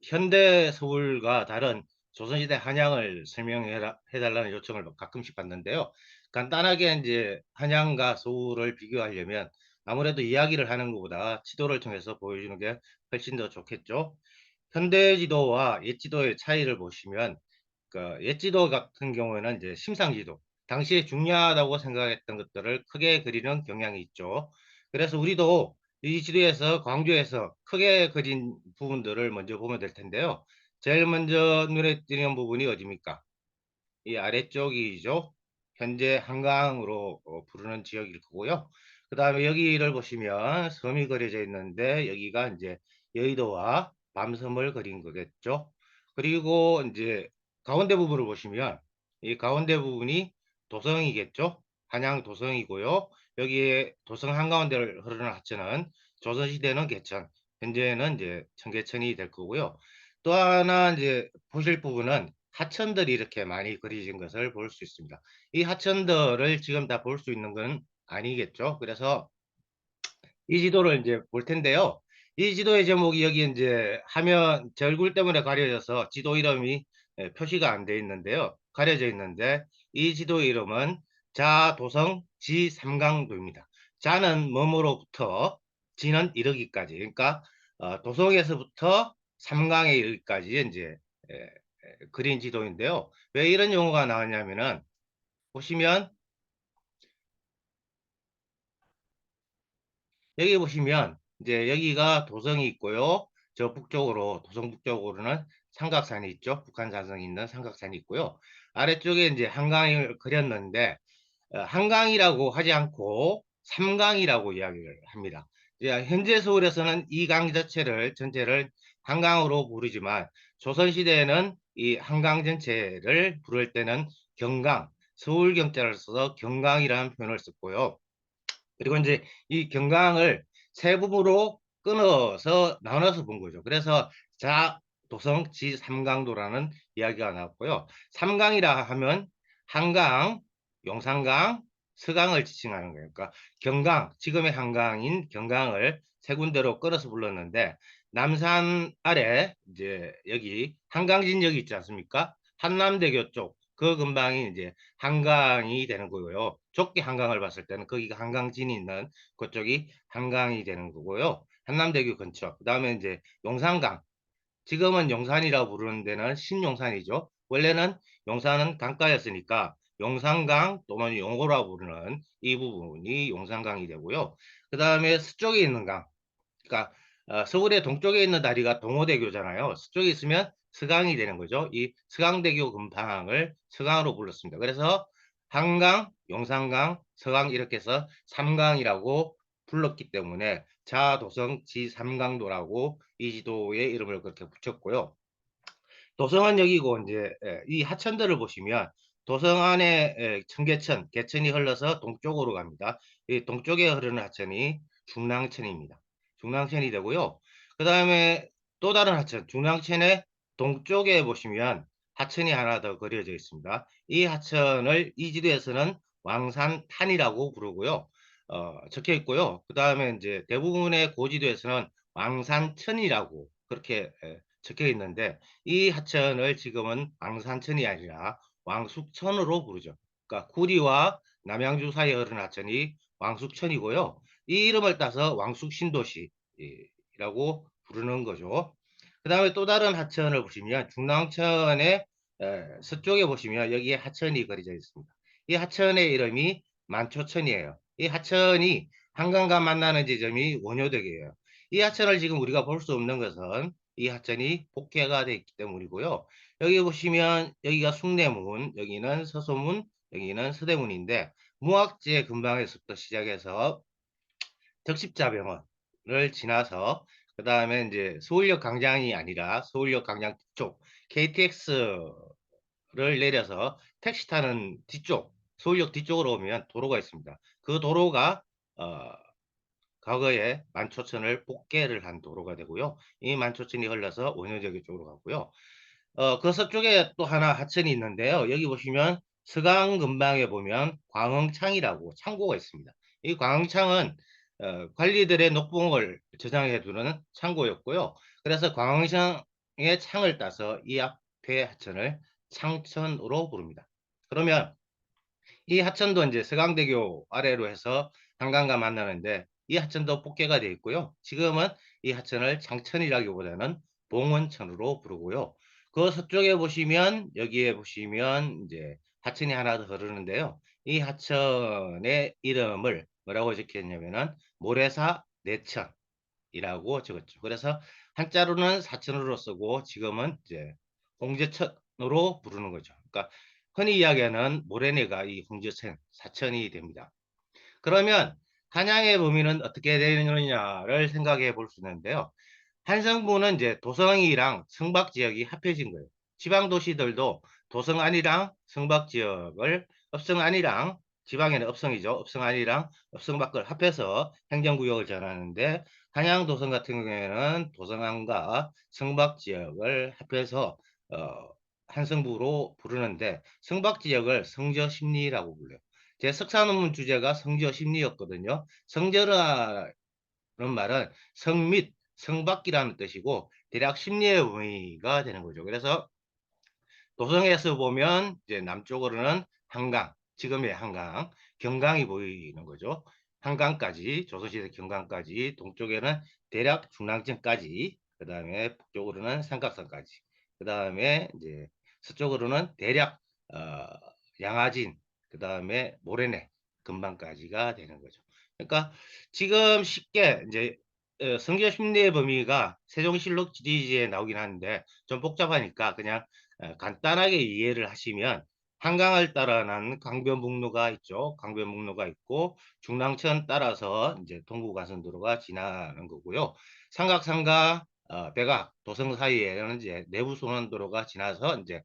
현대 서울과 다른 조선시대 한양을 설명해 달라는 요청을 가끔씩 받는데요. 간단하게 이제 한양과 서울을 비교하려면 아무래도 이야기를 하는 것보다 지도를 통해서 보여주는 게 훨씬 더 좋겠죠. 현대 지도와 옛 지도의 차이를 보시면 그 옛 지도 같은 경우에는 이제 심상지도, 당시에 중요하다고 생각했던 것들을 크게 그리는 경향이 있죠. 그래서 우리도 이 지도에서 광주에서 크게 그린 부분들을 먼저 보면 될 텐데요. 제일 먼저 눈에 띄는 부분이 어디입니까? 이 아래쪽이죠. 현재 한강으로 부르는 지역일 거고요. 그 다음에 여기를 보시면 섬이 그려져 있는데 여기가 이제 여의도와 밤섬을 그린 거겠죠. 그리고 이제 가운데 부분을 보시면 이 가운데 부분이 도성이겠죠. 한양 도성이고요. 여기에 도성 한가운데를 흐르는 하천은 조선시대는 개천, 현재는 이제 청계천이 될 거고요. 또 하나 이제 보실 부분은 하천들이 이렇게 많이 그려진 것을 볼 수 있습니다. 이 하천들을 지금 다 볼 수 있는 건 아니겠죠. 그래서 이 지도를 이제 볼 텐데요. 이 지도의 제목이 여기 이제 화면 제 얼굴 때문에 가려져서 지도 이름이 표시가 안 돼 있는데요. 가려져 있는데 이 지도 이름은 자도성 지3강도입니다. 자는 뭐뭐로부터 지는 이르기까지. 그러니까 도성에서부터 삼강에 이르기까지 이제 그린 지도인데요. 왜 이런 용어가 나왔냐면은 보시면 여기 보시면 이제 여기가 도성이 있고요. 저 북쪽으로 도성 북쪽으로는 삼각산이 있죠. 북한산성이 있는 삼각산이 있고요. 아래쪽에 이제 한강을 그렸는데 한강이라고 하지 않고 삼강이라고 이야기를 합니다. 이제 현재 서울에서는 이 강 자체를 전체를 한강으로 부르지만 조선시대에는 이 한강 전체를 부를 때는 경강, 서울경자를 써서 경강이라는 표현을 썼고요. 그리고 이제 이 경강을 세 부분으로 끊어서 나눠서 본 거죠. 그래서 자, 도성, 지, 삼강도라는 이야기가 나왔고요. 삼강이라 하면 한강, 용산강, 서강을 지칭하는 거예요. 그러니까 경강, 지금의 한강인 경강을 세 군데로 끌어서 불렀는데 남산 아래 이제 여기 한강진역이 있지 않습니까? 한남대교 쪽 그 근방이 이제 한강이 되는 거고요. 좁게 한강을 봤을 때는 거기가 한강진이 있는 그쪽이 한강이 되는 거고요. 한남대교 근처. 그 다음에 이제 용산강. 지금은 용산이라고 부르는 데는 신용산이죠. 원래는 용산은 강가였으니까 용산강 또는 용호라고 부르는 이 부분이 용산강이 되고요. 그 다음에 서쪽에 있는 강. 그러니까 서울의 동쪽에 있는 다리가 동호대교잖아요. 서쪽에 있으면 서강이 되는 거죠. 이 서강대교 근방을 서강으로 불렀습니다. 그래서 한강, 용산강, 서강 이렇게 해서 삼강이라고 불렀기 때문에 자도성 지3강도라고 이 지도의 이름을 그렇게 붙였고요. 도성은 여기고 이제 이 하천들을 보시면 도성 안에 청계천, 개천이 흘러서 동쪽으로 갑니다. 이 동쪽에 흐르는 하천이 중랑천입니다. 중랑천이 되고요. 그 다음에 또 다른 하천, 중랑천의 동쪽에 보시면 하천이 하나 더 그려져 있습니다. 이 하천을 이 지도에서는 왕산탄이라고 부르고요. 적혀 있고요. 그 다음에 이제 대부분의 고지도에서는 왕산천이라고 그렇게 적혀 있는데 이 하천을 지금은 왕산천이 아니라 왕숙천으로 부르죠. 그러니까 구리와 남양주 사이에 흐르는 하천이 왕숙천이고요. 이 이름을 따서 왕숙신도시라고 부르는 거죠. 그 다음에 또 다른 하천을 보시면 중랑천의 서쪽에 보시면 여기에 하천이 그려져 있습니다. 이 하천의 이름이 만초천이에요. 이 하천이 한강과 만나는 지점이 원효대교예요. 이 하천을 지금 우리가 볼 수 없는 것은 이 하천이 복개가 되어 있기 때문이고요. 여기 보시면 여기가 숭례문, 여기는 서소문, 여기는 서대문인데 무학재 근방에서부터 시작해서 덕십자병원을 지나서 그 다음에 이제 서울역 광장이 아니라 서울역 광장 뒤쪽 KTX를 내려서 택시 타는 뒤쪽 서울역 뒤쪽으로 오면 도로가 있습니다. 그 도로가 어, 과거에 만초천을 복개를 한 도로가 되고요. 이 만초천이 흘러서 원효대교 쪽으로 가고요. 그 서쪽에 또 하나 하천이 있는데요. 여기 보시면 서강 근방에 보면 광흥창이라고 창고가 있습니다. 이 광흥창은 관리들의 녹봉을 저장해 두는 창고였고요. 그래서 광흥창 창을 따서 이 앞에 하천을 창천으로 부릅니다. 그러면 이 하천도 이제 서강대교 아래로 해서 한강과 만나는데 이 하천도 복개가 되어 있고요. 지금은 이 하천을 창천이라기보다는 봉원천으로 부르고요. 그 서쪽에 보시면 여기에 보시면 이제 하천이 하나 더 흐르는데요. 이 하천의 이름을 뭐라고 적혔냐면은 모래사 내천이라고 적었죠. 그래서 한자로는 사천으로 쓰고 지금은 이제 홍제천으로 부르는 거죠. 그러니까 흔히 이야기하는 모래내가 이 홍제천, 사천이 됩니다. 그러면 한양의 범위는 어떻게 되느냐를 생각해 볼 수 있는데요. 한성부는 이제 도성이랑 성박 지역이 합해진 거예요. 지방 도시들도 도성 안이랑 성박 지역을 업성 안이랑 지방에는 업성이죠. 업성 안이랑 업성 밖을 합해서 행정구역을 정하는데 한양 도성 같은 경우에는 도성 안과 성박 지역을 합해서 어, 한성부로 부르는데 성박 지역을 성저심리라고 불러요. 제 석사 논문 주제가 성저심리였거든요. 성저라는 말은 성 및 성밖이라는 뜻이고 대략 심리의 의미가 되는 거죠. 그래서 도성에서 보면 이제 남쪽으로는 한강, 지금의 한강, 경강이 보이는 거죠. 한강까지, 조선시대 경강까지, 동쪽에는 대략 중랑천까지, 그 다음에 북쪽으로는 삼각산까지, 그 다음에 이제 서쪽으로는 대략 어, 양화진, 그 다음에 모래내, 금방까지가 되는 거죠. 그러니까 지금 쉽게 이제 성교 심리의 범위가 세종실록 지리지에 나오긴 하는데 좀 복잡하니까 그냥 간단하게 이해를 하시면 한강을 따라 난 강변북로가 있죠. 강변북로가 있고 중랑천 따라서 이제 동부간선도로가 지나는 거고요. 삼각산과 백악, 도성 사이에는 이제 내부순환도로가 지나서 이제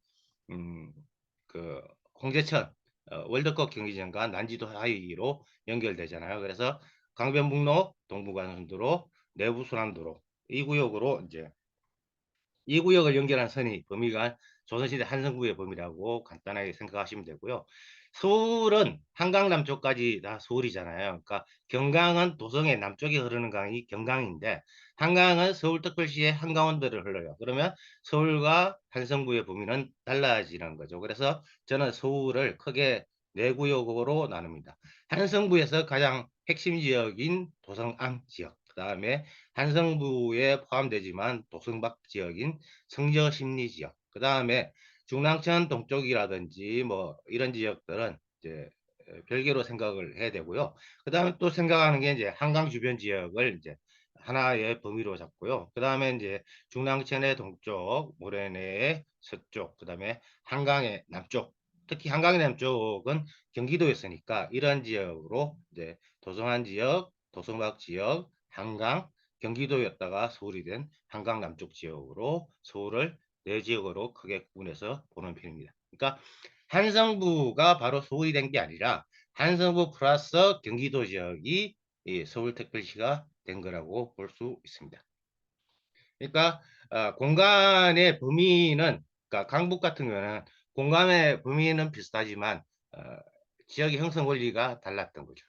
음, 그 홍제천 월드컵 경기장과 난지도 사이로 연결되잖아요. 그래서 강변북로, 동부간선도로, 내부순환도로 이 구역으로 이제 이 구역을 연결한 선이 범위가 조선시대 한성부의 범위라고 간단하게 생각하시면 되고요. 서울은 한강 남쪽까지 다 서울이잖아요. 그러니까 경강은 도성의 남쪽에 흐르는 강이 경강인데 한강은 서울특별시의 한강원도를 흘러요. 그러면 서울과 한성부의 범위는 달라지는 거죠. 그래서 저는 서울을 크게 네 구역으로 나눕니다. 한성부에서 가장 핵심 지역인 도성안 지역, 그 다음에 한성부에 포함되지만 도성밖 지역인 성저심리 지역, 그 다음에 중랑천 동쪽이라든지 뭐 이런 지역들은 이제 별개로 생각을 해야 되고요. 그 다음에 또 생각하는 게 이제 한강 주변 지역을 이제 하나의 범위로 잡고요. 그 다음에 이제 중랑천의 동쪽, 모래내의 서쪽, 그 다음에 한강의 남쪽, 특히 한강의 남쪽은 경기도였으니까 이런 지역으로 이제 도성안 지역, 도성박 지역, 한강, 경기도였다가 서울이 된 한강 남쪽 지역으로 서울을 네 지역으로 크게 구분해서 보는 편입니다. 그러니까 한성부가 바로 서울이 된 게 아니라 한성부 플러스 경기도 지역이 서울특별시가 된 거라고 볼 수 있습니다. 그러니까 공간의 범위는 그러니까 강북 같은 경우는 공간의 범위는 비슷하지만 어, 지역의 형성 원리가 달랐던 거죠.